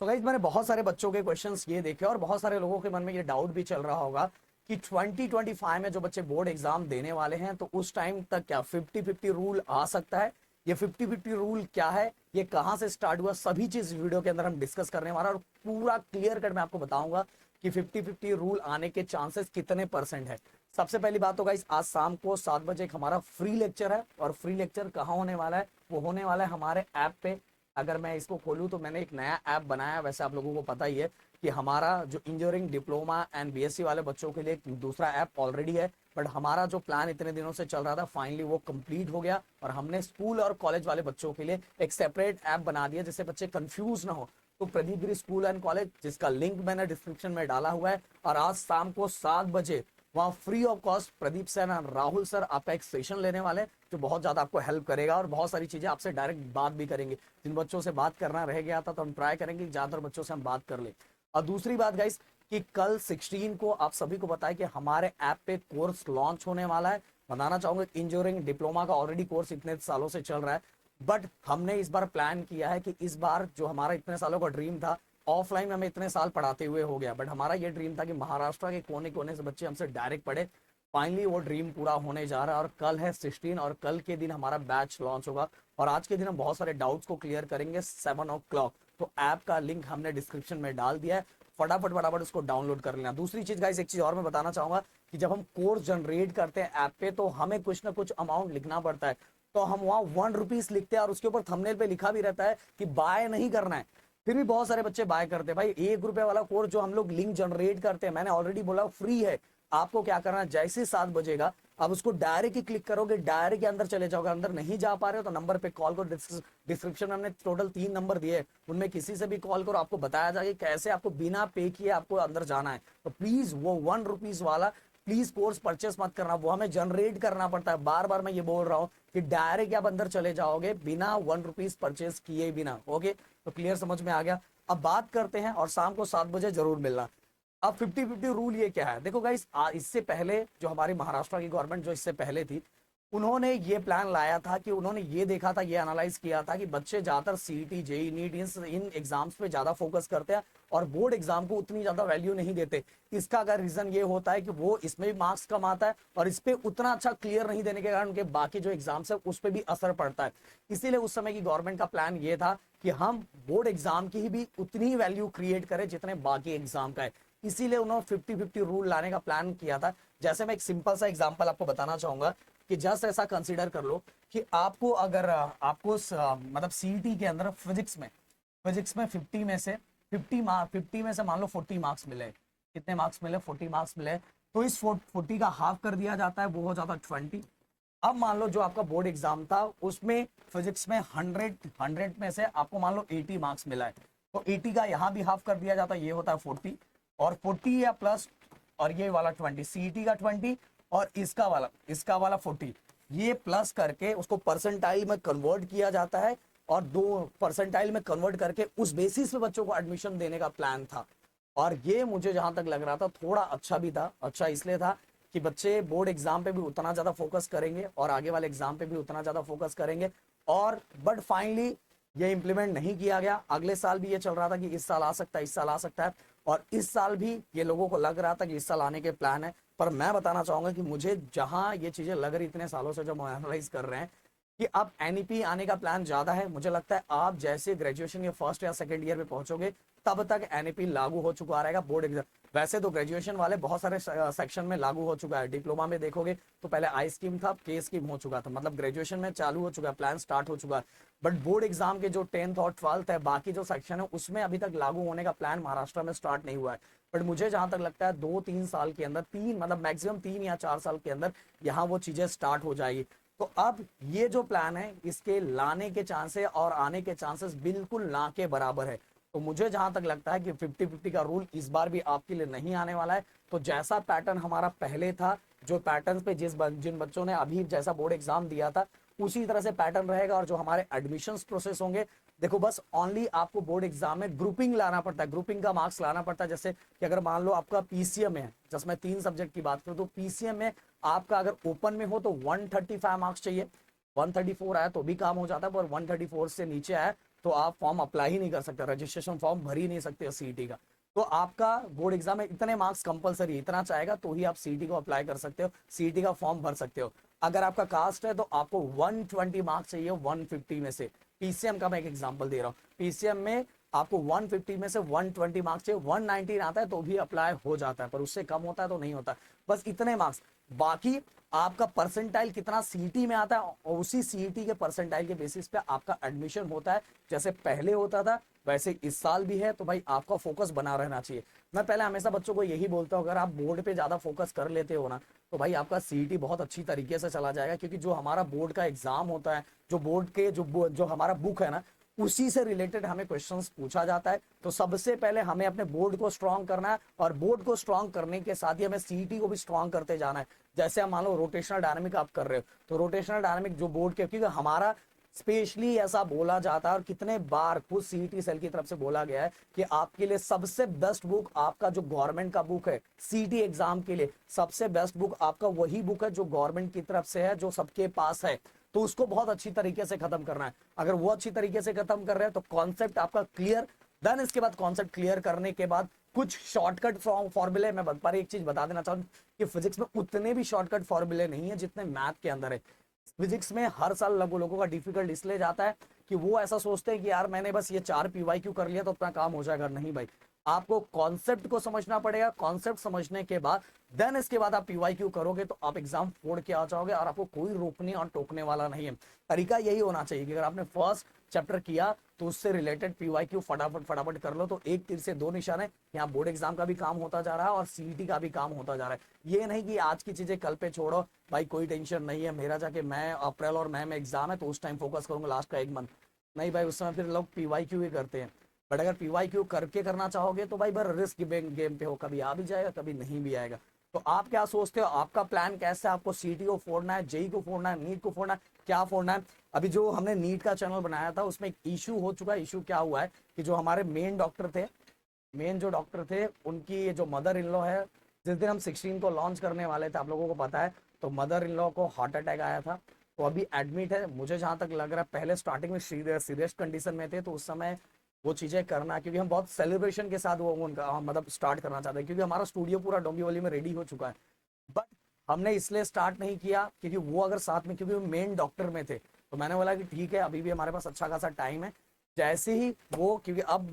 तो गाइस मैंने बहुत सारे बच्चों के क्वेश्चंस ये देखे और बहुत सारे लोगों के मन में ये डाउट भी चल रहा होगा कि 2025 में जो बच्चे बोर्ड एग्जाम देने वाले हैं तो उस टाइम तक क्या 50-50 रूल आ सकता है। ये 50-50 रूल क्या है, ये कहां से स्टार्ट हुआ, सभी चीज वीडियो के अंदर हम डिस्कस करने वाला और पूरा क्लियर कट मैं आपको बताऊंगा कि 50-50 रूल आने के चांसेस कितने परसेंट है। सबसे पहली बात तो गाइस आज शाम को 7 बजे एक हमारा फ्री लेक्चर है और फ्री लेक्चर कहाँ होने वाला है, वो होने वाला है हमारे ऐप पे। अगर मैं इसको खोलूँ तो मैंने एक नया ऐप बनाया, वैसे आप लोगों को पता ही है कि हमारा जो इंजीनियरिंग डिप्लोमा एंड बीएससी वाले बच्चों के लिए एक दूसरा ऐप ऑलरेडी है। बट हमारा जो प्लान इतने दिनों से चल रहा था फाइनली वो कंप्लीट हो गया और हमने स्कूल और कॉलेज वाले बच्चों के लिए एक सेपरेट ऐप बना दिया जिससे बच्चे कंफ्यूज ना हो। तो प्रदीप गिरी स्कूल एंड कॉलेज जिसका लिंक मैंने डिस्क्रिप्शन में डाला हुआ है और आज शाम को 7 बजे वहाँ free of cost Pradeep sir और राहुल सर आपका एक सेशन लेने वाले हैं जो बहुत ज्यादा आपको हेल्प करेगा और बहुत सारी चीजें आपसे डायरेक्ट बात भी करेंगे। जिन बच्चों से बात करना रह गया था तो हम ट्राई करेंगे कि ज्यादातर बच्चों से हम बात कर ले। और दूसरी बात गाइस कि कल 16 को आप सभी को बताया कि हमारे ऐप पे कोर्स लॉन्च होने वाला है। बताना चाहूंगा इंजीनियरिंग डिप्लोमा का ऑलरेडी कोर्स इतने सालों से चल रहा है, बट हमने इस बार प्लान किया है कि इस बार जो हमारा इतने सालों का ड्रीम था, ऑफलाइन में हमें इतने साल पढ़ाते हुए हो गया, बट हमारा ये ड्रीम था कि महाराष्ट्र के कोने कोने से बच्चे हमसे डायरेक्ट पढ़े। फाइनली वो ड्रीम पूरा होने जा रहा है और कल है 16 और कल के दिन हमारा बैच लॉन्च होगा और आज के दिन हम बहुत सारे डाउट्स को क्लियर करेंगे 7 o'clock। तो ऐप का लिंक हमने डिस्क्रिप्शन में डाल दिया है, फटाफट फटाफट उसको डाउनलोड कर लेना। दूसरी चीज गाइस, एक चीज और मैं बताना चाहूंगा कि जब हम कोर्स जनरेट करते हैं ऐप पे तो हमें कुछ ना कुछ अमाउंट लिखना पड़ता है। तो हम वहाँ 1 रुपीज लिखते हैं और उसके ऊपर थंबनेल पे लिखा भी रहता है कि बाय नहीं करना है, फिर भी बहुत सारे बच्चे बाय करते हैं। भाई 1 रुपए वाला कोर्स जो हम लोग लिंक जनरेट करते हैं, मैंने ऑलरेडी बोला फ्री है। आपको क्या करना है, जैसे 7 बजेगा आप उसको डायरेक्ट ही क्लिक करोगे, डायरेक्ट के अंदर चले जाओगे। अंदर नहीं जा पा रहे हो तो नंबर पे कॉल करो, डिस्क्रिप्शन में हमने टोटल 3 नंबर दिए, उनमें किसी से भी कॉल करो, आपको बताया जाएगा कैसे आपको बिना पे किए आपको अंदर जाना है। तो प्लीज वो 1 रुपीज वाला प्लीज कोर्स परचेस मत करना, वो हमें जनरेट करना पड़ता है। बार बार मैं ये बोल रहा हूँ कि डायरेक्ट आप अंदर चले जाओगे बिना 1 रुपीज परचेस किए बिना। ओके, तो क्लियर समझ में आ गया। अब बात करते हैं और शाम को 7 बजे जरूर मिलना। अब 50-50 रूल ये क्या है, देखो गाइस इससे पहले जो हमारी महाराष्ट्र की गवर्नमेंट जो इससे पहले थी, उन्होंने ये प्लान लाया था कि उन्होंने ये देखा था, ये एनालाइज किया था कि बच्चे ज्यादातर सीईटी जेई नीट इन एग्जाम्स पे ज्यादा फोकस करते हैं और बोर्ड एग्जाम को उतनी ज्यादा वैल्यू नहीं देते। इसका अगर रीजन ये होता है कि वो इसमें भी मार्क्स कम आता है और इस पे उतना अच्छा क्लियर नहीं देने के कारण उनके बाकी जो एग्जाम्स है उस पर भी असर पड़ता है। इसीलिए उस समय की गवर्नमेंट का प्लान ये था कि हम बोर्ड एग्जाम की भी उतनी ही वैल्यू क्रिएट करें जितने बाकी एग्जाम का है। इसीलिए उन्होंने 50-50 रूल लाने का प्लान किया था। जैसे मैं एक सिंपल सा एग्जांपल आपको बताना चाहूंगा कि जस्ट ऐसा कंसीडर कर लो कि आपको अगर आपको मतलब सीईटी के अंदर फिजिक्स में 50 में से मान लो 40 मार्क्स मिले। कितने मार्क्स मिले? 40 मार्क्स मिले। तो इस 40 का हाफ कर दिया जाता है, वो हो जाता है 20। अब मान लो जो आपका बोर्ड एग्जाम था उसमें फिजिक्स में 100 में से आपको मान लो 80 मार्क्स मिला है, तो 80 का यहाँ भी हाफ कर दिया जाता है, ये होता है 40। और 40 या प्लस और ये वाला 20, सीईटी का 20 और इसका वाला 40, ये प्लस करके उसको परसेंटाइल में कन्वर्ट किया जाता है और 2 परसेंटाइल में कन्वर्ट करके उस बेसिस पे बच्चों को एडमिशन देने का प्लान था। और ये मुझे जहां तक लग रहा था थोड़ा अच्छा भी था। अच्छा इसलिए था कि बच्चे बोर्ड एग्जाम पे भी उतना ज्यादा फोकस करेंगे और आगे वाले एग्जाम पे भी उतना ज्यादा फोकस करेंगे। और बट फाइनली ये इंप्लीमेंट नहीं किया गया। अगले साल भी ये चल रहा था कि इस साल आ सकता है, इस साल आ सकता है, और इस साल भी ये लोगों को लग रहा था कि इस साल आने के प्लान है। पर मैं बताना चाहूंगा कि मुझे जहां ये चीजें लग रही इतने सालों से जब हम एनालाइज कर रहे हैं कि अब एनईपी आने का प्लान ज्यादा है, मुझे लगता है आप जैसे ग्रेजुएशन के फर्स्ट या सेकंड ईयर में पहुंचोगे तब तक एनईपी लागू हो चुका रहेगा बोर्ड एग्जाम। वैसे तो ग्रेजुएशन वाले बहुत सारे सेक्शन में लागू हो चुका है। डिप्लोमा में देखोगे तो पहले आई स्कीम था, के स्कीम हो चुका था, मतलब ग्रेजुएशन में चालू हो चुका है, प्लान स्टार्ट हो चुका है। बट बोर्ड एग्जाम के जो 10th और 12th है, बाकी जो सेक्शन है उसमें अभी तक लागू होने का प्लान महाराष्ट्र में स्टार्ट नहीं हुआ है। बट मुझे जहां तक लगता है 2-3 साल के अंदर, तीन मतलब मैक्सिमम 3 या 4 साल के अंदर यहाँ वो चीजें स्टार्ट हो जाएगी। तो अब ये जो प्लान है इसके लाने के चांसेस और आने के चांसेस बिल्कुल ना के बराबर है। तो मुझे जहां तक लगता है कि 50-50 का रूल इस बार भी आपके लिए नहीं आने वाला है। तो जैसा पैटर्न हमारा पहले था, जो पैटर्न पे जिन बच्चों ने अभी जैसा बोर्ड एग्जाम दिया था उसी तरह से पैटर्न रहेगा। और जो हमारे एडमिशंस प्रोसेस होंगे, देखो बस ओनली आपको बोर्ड एग्जाम में ग्रुपिंग लाना पड़ता है, ग्रुपिंग का मार्क्स लाना पड़ता है। जैसे कि अगर मान लो आपका पीसीएम है, जैसे मैं 3 सब्जेक्ट की बात करूं तो पीसीएम में आपका अगर ओपन में हो तो 135 मार्क्स चाहिए। 134 आया तो भी काम हो जाता है, पर 134 से नीचे आया तो आप फॉर्म अप्लाई ही नहीं कर सकते, रजिस्ट्रेशन फॉर्म भर ही नहीं सकते सीईटी का। तो आपका बोर्ड एग्जाम में इतने मार्क्स कंपलसरी, इतना चाहेगा तो ही आप सीईटी को अप्लाई कर सकते हो, सीईटी का फॉर्म भर सकते हो। अगर आपका कास्ट है तो आपको 120 मार्क्स चाहिए 150 में से। पीसीएम का मैं एक एग्जांपल दे रहा हूँ, पीसीएम में आपको 150 में से 120 मार्क्स चाहिए, 119 आता है तो भी अप्लाई हो जाता है, पर उससे कम होता है तो नहीं होता, बस इतने मार्क्स। बाकी आपका परसेंटाइल कितना सीईटी में आता है और उसी सीईटी के परसेंटाइल के बेसिस पे आपका एडमिशन होता है। जैसे पहले होता था वैसे इस साल भी है, तो भाई आपका फोकस बना रहना चाहिए। मैं पहले हमेशा बच्चों को यही बोलता हूँ, अगर आप बोर्ड पे ज्यादा फोकस कर लेते हो ना तो भाई आपका सीईटी बहुत अच्छी तरीके से चला जाएगा, क्योंकि जो हमारा बोर्ड का एग्जाम होता है, जो बोर्ड के जो हमारा बुक है ना, उसी से रिलेटेड हमें क्वेश्चंस पूछा जाता है। तो सबसे पहले हमें अपने बोर्ड को स्ट्रांग करना है, और बोर्ड को स्ट्रांग करने के साथ ही हमें सीईटी को भी स्ट्रांग करते जाना है। जैसे आप मान लो रोटेशनल डायनामिक आप कर रहे हो, तो रोटेशनल डायनामिक जो बोर्ड के, क्योंकि हमारा स्पेशली ऐसा बोला जाता है और कितने बार खुद सीईटी सेल की तरफ से बोला गया है कि आपके लिए सबसे बेस्ट बुक आपका जो गवर्नमेंट का बुक है, सीईटी एग्जाम के लिए सबसे बेस्ट बुक आपका वही बुक है जो गवर्नमेंट की तरफ से है, जो सबके पास है। तो उसको बहुत अच्छी तरीके से खत्म करना है। अगर वो अच्छी तरीके से खत्म कर रहे हैं तो कॉन्सेप्ट आपका क्लियर, देन इसके बाद कॉन्सेप्ट क्लियर करने के बाद कुछ शॉर्टकट फॉर्मूले, मैं पर एक चीज बता देना चाहूँ कि फिजिक्स में उतने भी शॉर्टकट फॉर्मूले नहीं है जितने मैथ के अंदर है। फिजिक्स में हर साल लोगों का डिफिकल्ट इसलिए जाता है कि वो ऐसा सोचते हैं कि यार मैंने बस ये 4 पीवाईक्यू कर लिया तो अपना काम हो जाएगा। नहीं भाई, आपको कॉन्सेप्ट को समझना पड़ेगा। कॉन्सेप्ट समझने के बाद देन इसके बाद आप पीवाईक्यू करोगे तो आप एग्जाम फोड़ के आ जाओगे और आपको कोई रोकने और टोकने वाला नहीं है। तरीका यही होना चाहिए कि अगर आपने फर्स्ट चैप्टर किया तो उससे रिलेटेड पीवाईक्यू फटाफट फटाफट कर लो, तो एक तीर से दो निशान है। यहाँ बोर्ड एग्जाम का भी काम होता जा रहा है और सीईटी का भी काम होता जा रहा है। ये नहीं कि आज की चीजें कल पे छोड़ो, भाई कोई टेंशन नहीं है, मेरा जाके मैं अप्रैल और मई में एग्जाम है तो उस टाइम फोकस करूंगा लास्ट का 1 मंथ। नहीं भाई, उस समय फिर लोग पीवाईक्यू ही करते हैं। बट अगर पीवाईक्यू करके करना चाहोगे तो भाई बर रिस्क गेम पे हो, कभी आ भी जाएगा कभी नहीं भी आएगा। तो आप क्या सोचते हो, आपका प्लान कैसा है? आपको सीटी को फोड़ना है, जेई को फोड़ना है, नीट को फोड़ना है, क्या फोड़ना है? अभी जो हमने नीट का चैनल बनाया था उसमें एक इशू हो चुका है। इशू क्या हुआ है कि जो हमारे मेन डॉक्टर थे, मेन जो डॉक्टर थे उनकी जो मदर इन लॉ है, जिस दिन हम 16 को लॉन्च करने वाले थे, आप लोगों को पता है, तो मदर इन लॉ को हार्ट अटैक आया था। तो अभी एडमिट है। मुझे जहां तक लग रहा है पहले स्टार्टिंग में सीरियस कंडीशन में थे, तो उस समय वो चीजें करना, क्योंकि हम बहुत सेलिब्रेशन के साथ वो उनका मतलब स्टार्ट करना चाहते हैं, क्योंकि हमारा स्टूडियो पूरा डोंबिवली में रेडी हो चुका है। बट हमने इसलिए स्टार्ट नहीं किया क्योंकि वो अगर साथ में, क्योंकि वो मेन डॉक्टर में थे, तो मैंने बोला कि ठीक है अभी भी हमारे पास अच्छा खासा टाइम है। जैसे ही वो, क्योंकि अब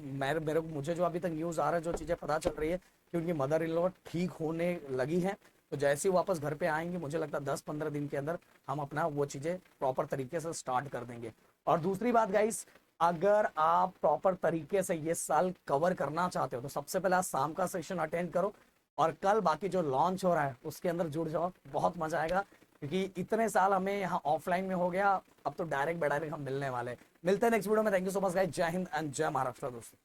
मुझे जो अभी तक न्यूज आ रहा है, जो चीजें पता चल रही है कि उनकी मदर इन लॉ ठीक होने लगी है, तो जैसे ही वापस घर पे आएंगे मुझे लगता है 10-15 दिन के अंदर हम अपना वो चीजें प्रॉपर तरीके से स्टार्ट कर देंगे। और दूसरी बात गाइस, अगर आप प्रॉपर तरीके से ये साल कवर करना चाहते हो तो सबसे पहले आज शाम का सेशन अटेंड करो और कल बाकी जो लॉन्च हो रहा है उसके अंदर जुड़ जाओ, बहुत मजा आएगा। क्योंकि इतने साल हमें यहाँ ऑफलाइन में हो गया, अब तो डायरेक्ट हम मिलने वाले। मिलते हैं नेक्स्ट वीडियो में। Thank you so much guys. जय हिंद एंड जय महाराष्ट्र दोस्तों।